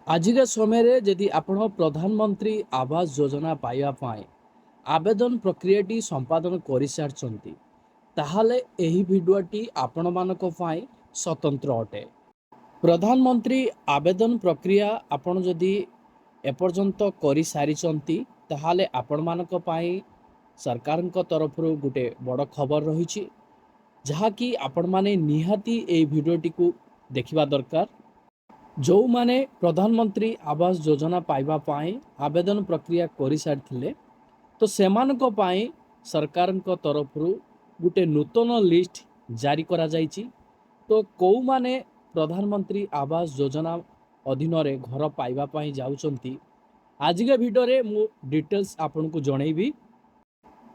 ଆଜିକା ସମୟରେ ଯଦି ଆପଣ ପ୍ରଧାନମନ୍ତ୍ରୀ ଆବାସ ଯୋଜନା ପାଇବା ପାଇଁ ଆବେଦନ ପ୍ରକ୍ରିୟାଟି ସମ୍ପାଦନ କରିସାରିଛନ୍ତି, ତାହେଲେ ଏହି ଭିଡ଼ିଓଟି ଆପଣମାନଙ୍କ ପାଇଁ ସ୍ୱତନ୍ତ୍ର ଅଟେ। ପ୍ରଧାନମନ୍ତ୍ରୀ ଆବେଦନ ପ୍ରକ୍ରିୟା ଆପଣ ଯଦି ଏପର୍ଯ୍ୟନ୍ତ କରିସାରିଛନ୍ତି, ତାହେଲେ ଆପଣମାନଙ୍କ ପାଇଁ ସରକାରଙ୍କ ତରଫରୁ ଗୋଟେ ବଡ଼ ଖବର ରହିଛି, ଯାହାକି ଆପଣମାନେ ନିହାତି ଏହି ଭିଡ଼ିଓଟିକୁ ଦେଖିବା ଦରକାର। ଯେଉଁମାନେ ପ୍ରଧାନମନ୍ତ୍ରୀ ଆବାସ ଯୋଜନା ପାଇବା ପାଇଁ ଆବେଦନ ପ୍ରକ୍ରିୟା କରିସାରିଥିଲେ, ତ ସେମାନଙ୍କ ପାଇଁ ସରକାରଙ୍କ ତରଫରୁ ଗୋଟେ ନୂତନ ଲିଷ୍ଟ ଜାରି କରାଯାଇଛି। ତ କେଉଁମାନେ ପ୍ରଧାନମନ୍ତ୍ରୀ ଆବାସ ଯୋଜନା ଅଧୀନରେ ଘର ପାଇବା ପାଇଁ ଯାଉଛନ୍ତି, ଆଜିକା ଭିଡ଼ିଓରେ ମୁଁ ଡିଟେଲ୍ସ ଆପଣଙ୍କୁ ଜଣେଇବି।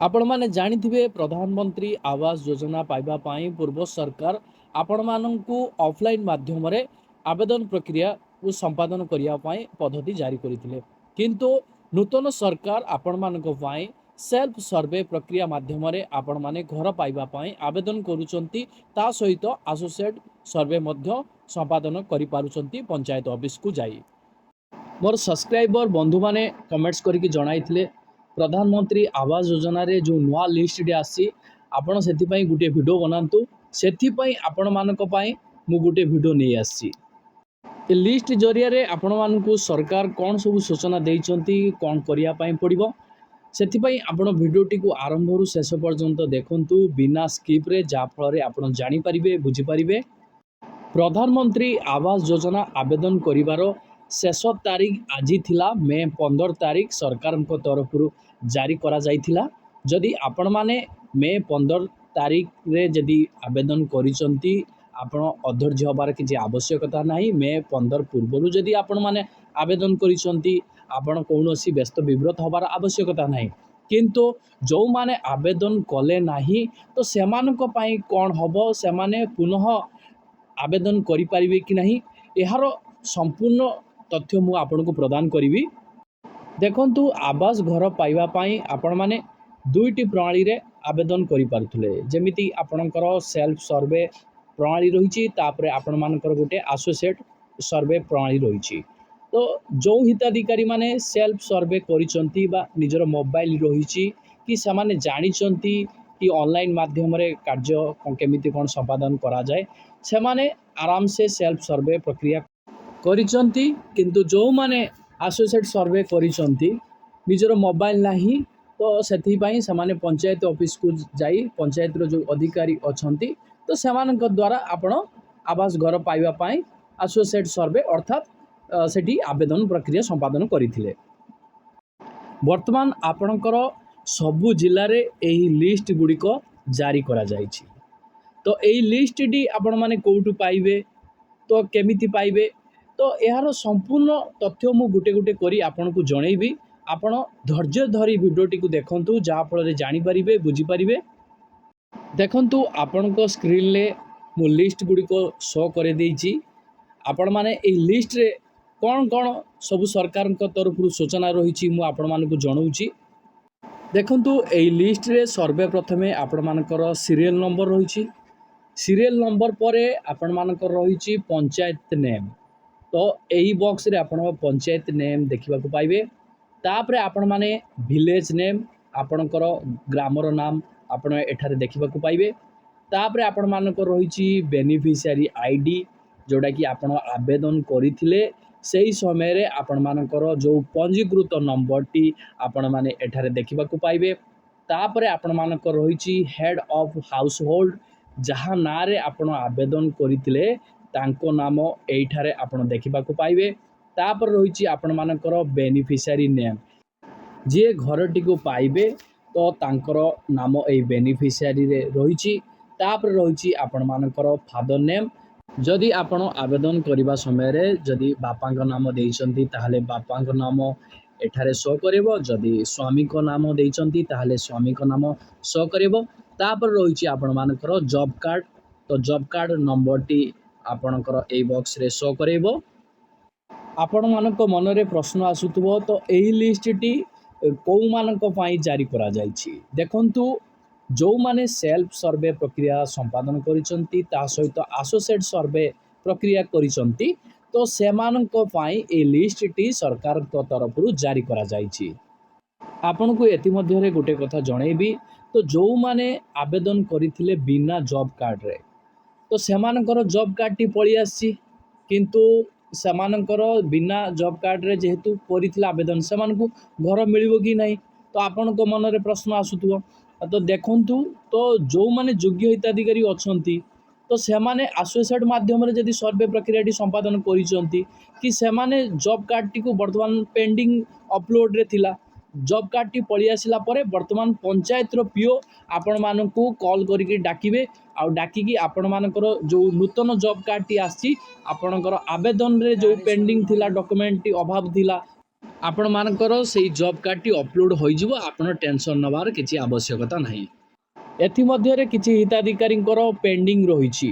ଆପଣମାନେ ଜାଣିଥିବେ ପ୍ରଧାନମନ୍ତ୍ରୀ ଆବାସ ଯୋଜନା ପାଇବା ପାଇଁ ପୂର୍ବ ସରକାର ଆପଣମାନଙ୍କୁ ଅଫଲାଇନ୍ ମାଧ୍ୟମରେ ଆବେଦନ ପ୍ରକ୍ରିୟାକୁ ସମ୍ପାଦନ କରିବା ପାଇଁ ପଦ୍ଧତି ଜାରି କରିଥିଲେ, କିନ୍ତୁ ନୂତନ ସରକାର ଆପଣମାନଙ୍କ ପାଇଁ ସେଲ୍ଫ ସର୍ଭେ ପ୍ରକ୍ରିୟା ମାଧ୍ୟମରେ ଆପଣମାନେ ଘର ପାଇବା ପାଇଁ ଆବେଦନ କରୁଛନ୍ତି। ତା ସହିତ ଆସୋସିଏଟ୍ ସର୍ଭେ ମଧ୍ୟ ସମ୍ପାଦନ କରିପାରୁଛନ୍ତି ପଞ୍ଚାୟତ ଅଫିସକୁ ଯାଇ। ମୋର ସବସ୍କ୍ରାଇବର ବନ୍ଧୁମାନେ କମେଣ୍ଟସ୍ କରିକି ଜଣାଇଥିଲେ ପ୍ରଧାନମନ୍ତ୍ରୀ ଆବାସ ଯୋଜନାରେ ଯେଉଁ ନୂଆ ଲିଷ୍ଟଟି ଆସିଛି, ଆପଣ ସେଥିପାଇଁ ଗୋଟିଏ ଭିଡ଼ିଓ ବନାନ୍ତୁ। ସେଥିପାଇଁ ଆପଣମାନଙ୍କ ପାଇଁ ମୁଁ ଗୋଟିଏ ଭିଡ଼ିଓ ନେଇ ଆସିଛି। ଏ ଲିଷ୍ଟ ଜରିଆରେ ଆପଣମାନଙ୍କୁ ସରକାର କ'ଣ ସବୁ ସୂଚନା ଦେଇଛନ୍ତି, କ'ଣ କରିବା ପାଇଁ ପଡ଼ିବ, ସେଥିପାଇଁ ଆପଣ ଭିଡ଼ିଓଟିକୁ ଆରମ୍ଭରୁ ଶେଷ ପର୍ଯ୍ୟନ୍ତ ଦେଖନ୍ତୁ ବିନା ସ୍କିପ୍ରେ, ଯାହାଫଳରେ ଆପଣ ଜାଣିପାରିବେ, ବୁଝିପାରିବେ। ପ୍ରଧାନମନ୍ତ୍ରୀ ଆବାସ ଯୋଜନା ଆବେଦନ କରିବାର ଶେଷ ତାରିଖ ଆଜି ଥିଲା, ମେ 15 ତାରିଖ ସରକାରଙ୍କ ତରଫରୁ ଜାରି କରାଯାଇଥିଲା। ଯଦି ଆପଣମାନେ ମେ 15 ତାରିଖରେ ଯଦି ଆବେଦନ କରିଛନ୍ତି, ଆପଣ ଅଧୈର୍ଯ୍ୟ ହେବାର କିଛି ଆବଶ୍ୟକତା ନାହିଁ। ମେ 15 ପୂର୍ବରୁ ଯଦି ଆପଣମାନେ ଆବେଦନ କରିଛନ୍ତି, ଆପଣ କୌଣସି ବ୍ୟସ୍ତ ବିବ୍ରତ ହେବାର ଆବଶ୍ୟକତା ନାହିଁ। କିନ୍ତୁ ଯେଉଁମାନେ ଆବେଦନ କଲେ ନାହିଁ, ତ ସେମାନଙ୍କ ପାଇଁ କ'ଣ ହେବ, ସେମାନେ ପୁନଃ ଆବେଦନ କରିପାରିବେ କି ନାହିଁ, ଏହାର ସମ୍ପୂର୍ଣ୍ଣ ତଥ୍ୟ ମୁଁ ଆପଣଙ୍କୁ ପ୍ରଦାନ କରିବି। ଦେଖନ୍ତୁ, ଆବାସ ଘର ପାଇବା ପାଇଁ ଆପଣମାନେ ଦୁଇଟି ପ୍ରଣାଳୀରେ ଆବେଦନ କରିପାରୁଥିଲେ। ଯେମିତି ଆପଣଙ୍କର ସେଲ୍ଫ ସର୍ଭେ ପ୍ରଣାଳୀ ରହିଛି, ତାପରେ ଆପଣମାନଙ୍କର ଗୋଟେ ଆସୋସିଏଟ୍ ସର୍ଭେ ପ୍ରଣାଳୀ ରହିଛି। ତ ଯେଉଁ ହିତାଧିକାରୀମାନେ ସେଲ୍ଫ ସର୍ଭେ କରିଛନ୍ତି ବା ନିଜର ମୋବାଇଲ ରହିଛି, କି ସେମାନେ ଜାଣିଛନ୍ତି କି ଅନଲାଇନ୍ ମାଧ୍ୟମରେ କାର୍ଯ୍ୟ କେମିତି କ'ଣ ସମ୍ପାଦନ କରାଯାଏ, ସେମାନେ ଆରାମସେ ସେଲ୍ଫ ସର୍ଭେ ପ୍ରକ୍ରିୟା କରିଛନ୍ତି। କିନ୍ତୁ ଯେଉଁମାନେ ଆସୋସିଏଟ୍ ସର୍ଭେ କରିଛନ୍ତି, ନିଜର ମୋବାଇଲ ନାହିଁ, ତ ସେଥିପାଇଁ ସେମାନେ ପଞ୍ଚାୟତ ଅଫିସକୁ ଯାଇ ପଞ୍ଚାୟତର ଯେଉଁ ଅଧିକାରୀ ଅଛନ୍ତି, ତ ସେମାନଙ୍କ ଦ୍ୱାରା ଆପଣ ଆବାସ ଘର ପାଇବା ପାଇଁ ଆସୋସିଏଟ୍ ସର୍ଭେ ଅର୍ଥାତ୍ ସେଠି ଆବେଦନ ପ୍ରକ୍ରିୟା ସମ୍ପାଦନ କରିଥିଲେ। ବର୍ତ୍ତମାନ ଆପଣଙ୍କର ସବୁ ଜିଲ୍ଲାରେ ଏହି ଲିଷ୍ଟ ଗୁଡ଼ିକ ଜାରି କରାଯାଇଛି। ତ ଏହି ଲିଷ୍ଟଟି ଆପଣମାନେ କେଉଁଠୁ ପାଇବେ, ତ କେମିତି ପାଇବେ, ତ ଏହାର ସମ୍ପୂର୍ଣ୍ଣ ତଥ୍ୟ ମୁଁ ଗୋଟେ ଗୋଟେ କରି ଆପଣଙ୍କୁ ଜଣେଇବି। ଆପଣ ଧୈର୍ଯ୍ୟ ଧରି ଭିଡ଼ିଓଟିକୁ ଦେଖନ୍ତୁ, ଯାହାଫଳରେ ଜାଣିପାରିବେ, ବୁଝିପାରିବେ। ଦେଖନ୍ତୁ, ଆପଣଙ୍କ ସ୍କ୍ରିନ୍ରେ ମୁଁ ଲିଷ୍ଟ ଗୁଡ଼ିକ ଶୋ କରିଦେଇଛି। ଆପଣମାନେ ଏହି ଲିଷ୍ଟରେ କ'ଣ କ'ଣ ସବୁ ସରକାରଙ୍କ ତରଫରୁ ସୂଚନା ରହିଛି ମୁଁ ଆପଣମାନଙ୍କୁ ଜଣାଉଛି। ଦେଖନ୍ତୁ, ଏହି ଲିଷ୍ଟରେ ସର୍ବପ୍ରଥମେ ଆପଣମାନଙ୍କର ସିରିଏଲ୍ ନମ୍ବର ରହିଛି। ସିରିଏଲ୍ ନମ୍ବର ପରେ ଆପଣମାନଙ୍କର ରହିଛି ପଞ୍ଚାୟତ ନେମ୍। ତ ଏହି ବକ୍ସରେ ଆପଣଙ୍କ ପଞ୍ଚାୟତ ନେମ୍ ଦେଖିବାକୁ ପାଇବେ। ତାପରେ ଆପଣମାନେ ଭିଲେଜ ନେମ୍, ଆପଣଙ୍କର ଗ୍ରାମର ନାମ ଆପଣ ଏଠାରେ ଦେଖିବାକୁ ପାଇବେ। ତାପରେ ଆପଣମାନଙ୍କର ରହିଛି ବେନିଫିସିଆରୀ ଆଇଡି, ଯେଉଁଟାକି ଆପଣ ଆବେଦନ କରିଥିଲେ ସେହି ସମୟରେ ଆପଣମାନଙ୍କର ଯେଉଁ ପଞ୍ଜୀକୃତ ନମ୍ବରଟି ଆପଣମାନେ ଏଠାରେ ଦେଖିବାକୁ ପାଇବେ। ତାପରେ ଆପଣମାନଙ୍କର ରହିଛି ହେଡ୍ ଅଫ୍ ହାଉସ୍ ହୋଲ୍ଡ, ଯାହା ନାଁରେ ଆପଣ ଆବେଦନ କରିଥିଲେ ତାଙ୍କ ନାମ ଏଇଠାରେ ଆପଣ ଦେଖିବାକୁ ପାଇବେ। ତାପରେ ରହିଛି ଆପଣମାନଙ୍କର ବେନିଫିସିଆରୀ ନେମ୍, ଯିଏ ଘରଟିକୁ ପାଇବେ ତ ତାଙ୍କର ନାମ ଏଇ ବେନିଫିସିଆରୀରେ ରହିଛି। ତାପରେ ରହିଛି ଆପଣମାନଙ୍କର ଫାଦର ନେମ୍। ଯଦି ଆପଣ ଆବେଦନ କରିବା ସମୟରେ ଯଦି ବାପାଙ୍କ ନାମ ଦେଇଛନ୍ତି, ତାହେଲେ ବାପାଙ୍କ ନାମ ଏଠାରେ ଶୋ କରିବ। ଯଦି ସ୍ୱାମୀଙ୍କ ନାମ ଦେଇଛନ୍ତି, ତାହେଲେ ସ୍ୱାମୀଙ୍କ ନାମ ଶୋ କରିବ। ତାପରେ ରହିଛି ଆପଣମାନଙ୍କର ଜବ୍ କାର୍ଡ଼, ତ ଜବ୍ କାର୍ଡ଼ ନମ୍ବରଟି ଆପଣଙ୍କର ଏଇ ବକ୍ସରେ ଶୋ କରାଇବ। ଆପଣମାନଙ୍କ ମନରେ ପ୍ରଶ୍ନ ଆସୁଥିବ, ତ ଏହି ଲିଷ୍ଟଟି କେଉଁମାନଙ୍କ ପାଇଁ ଜାରି କରାଯାଇଛି। ଦେଖନ୍ତୁ, ଯେଉଁମାନେ ସେଲ୍ଫ ସର୍ଭେ ପ୍ରକ୍ରିୟା ସମ୍ପାଦନ କରିଛନ୍ତି, ତା ସହିତ ଆସୋସିଏଟ୍ ସର୍ଭେ ପ୍ରକ୍ରିୟା କରିଛନ୍ତି, तो सेमानଙ୍କ ପାଇଁ ए लिस्टटी सरकार तरफ जारी करा जायछि। आपनको एथि मध्यरे गोटे कथा जणैबी तो जो माने आवेदन करथिले बिना जॉब कार्ड रे तो सेमानकर जॉब कार्ड टी पळी आसी किंतु सेमानकर बिना जॉब कार्ड रे जेहेतु करथिले आवेदन सेमानकु घर मिलिबो कि नहीं तो आपनको मन रे प्रश्न आसुथुव। तो देखंतु तो जो माने योग्य हिताधिकारी अछंती तो सेमाने एसोसिएट माध्यम रे जदि सर्वे प्रक्रिया टी संपादन करिसंती कि सेमाने जॉब कार्ड टी को वर्तमान पेंडिंग अपलोड रे थिला जॉब कार्ड टी पळी आसिला परे वर्तमान पंचायत रो पीओ आपण मानकु कॉल करिकि डाकिबे आ डाकिकि आपण मानकर जो नूतन जॉब कार्ड टी आसी आपणकर आवेदन रे जो पेंडिंग थिला डॉक्यूमेंट टी अभाव थिला आपण मानकर सेही जॉब कार्ड टी अपलोड होई जिवो आपण टेंशन नबार किछि आवश्यकता नाही। एथि मध्यरे किछि हिताधिकारींकर पेंडिंग रहिछि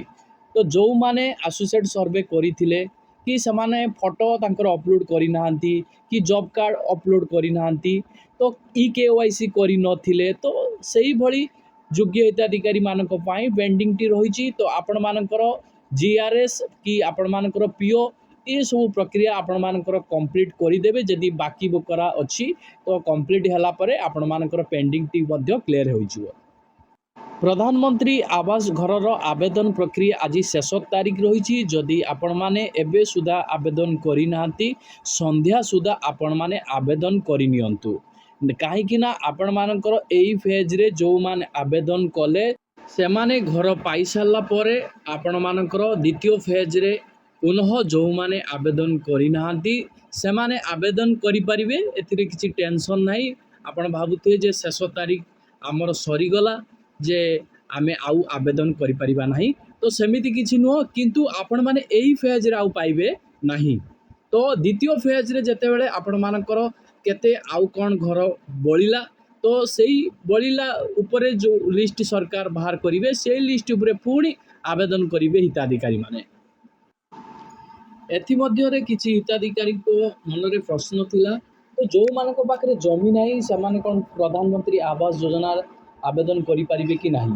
तो जो माने एसोसिएट सर्वे करिथिले कि सेमाने फोटो तांकर अपलोड करि नाहंती कि जॉब कार्ड अपलोड करि नाहंती तो केवाईसी करि नथिले तो सेही भली योग्य हिताधिकारी मानक पाई पेंडिंग टी रहिछि तो आपण मानकर जीआरएस कि आपण मानकर पीओ ये सब प्रक्रिया आपण मानकर कंप्लीट करिदेबे जदि बाकी बकरा अछि तो कंप्लीट हला परे आपण मानकर पेंडिंग टी मध्ये क्लियर होई जिवो। प्रधानमंत्री आवास घरर आवेदन प्रक्रिया आज शेष तारीख रही जदि आपण माने एबे सुधा आवेदन करि नाहंती संध्या सुधा आपण माने आवेदन करि नियंतु काहेकि ना आपण मानकर एई फेज रे जो माने आवेदन कले से माने घर पाई सारला परे आपण मानकर द्वितीय फेज रे पुनः जो माने आवेदन करि नाहंती से माने आवेदन करि परिबे एथिरे किछि टेंशन नाही। आपण भाबुथे जे शेष तारीख हमर सरी गला जे आमे आउ आवेदन करि परिबा नाही तो सेमिति किछि नुह किंतु आपण माने एई फेज रे आउ पाइबे नाही तो द्वितीय फेज रे जते बेले आपण मानकर केते आउ कोन घर बळिला तो सेई बळिला ऊपरे जो लिस्ट सरकार बाहर करिवे सेई लिस्ट ऊपरे पुणी आवेदन करिवे हिताधिकारी माने। एथि मध्यरे किछि हिताधिकारी को मनरे प्रश्न थिला तो जो मानक पाखरे जमी नाही से माने कोन प्रधानमंत्री आवास योजना आवेदन करि परिबे कि नाही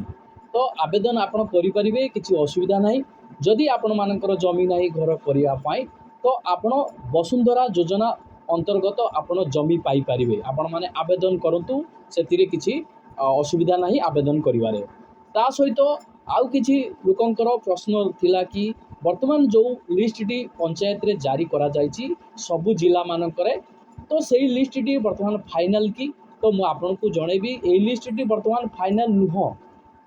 तो आवेदन आपण करि परिबे किछि असुविधा नाही। जदि आपण मानकर जमी नाही घर करिया पाई तो आपण वसुंधरा योजना अंतर्गत आपण जमी पाई परिबे आपण माने आवेदन करंतु सेतिरे किछि असुविधा नाही आवेदन करिवारे। ता सहित आउ किछि लोकंकर प्रश्न थिला कि वर्तमान जो लिस्ट टी पंचायत रे जारी करा जायछि सबु जिला मानकरे तो सेही लिस्ट टी वर्तमान फाइनल की तो मु आपनको जणेबी ए लिस्ट टी वर्तमान फाइनल नुह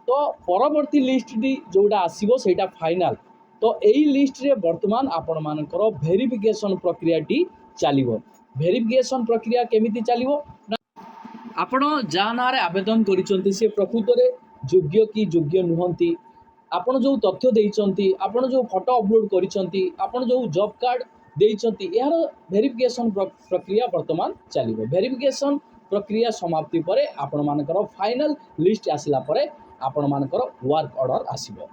तो परवर्ती लिस्ट टी जोडा आसीबो सेटा फाइनल तो एई लिस्ट रे वर्तमान आपण मानकर वेरिफिकेशन प्रक्रिया टी चलिबो। वेरिफिकेशन प्रक्रिया केमिति चलिबो ना आपण जा नारे आवेदन करिसंती से प्रकृत रे योग्य कि योग्य नुहंती आपण जो तथ्य देइचंती आपण जो फोटो अपलोड करिसंती आपण जो जॉब कार्ड देइचंती यार वेरिफिकेशन प्रक्रिया वर्तमान चलिबो। वेरिफिकेशन प्रक्रिया समाप्ति परे आपण मानकर फाइनल लिस्ट आसिला परे आपण मानकर वर्क ऑर्डर आसीबो।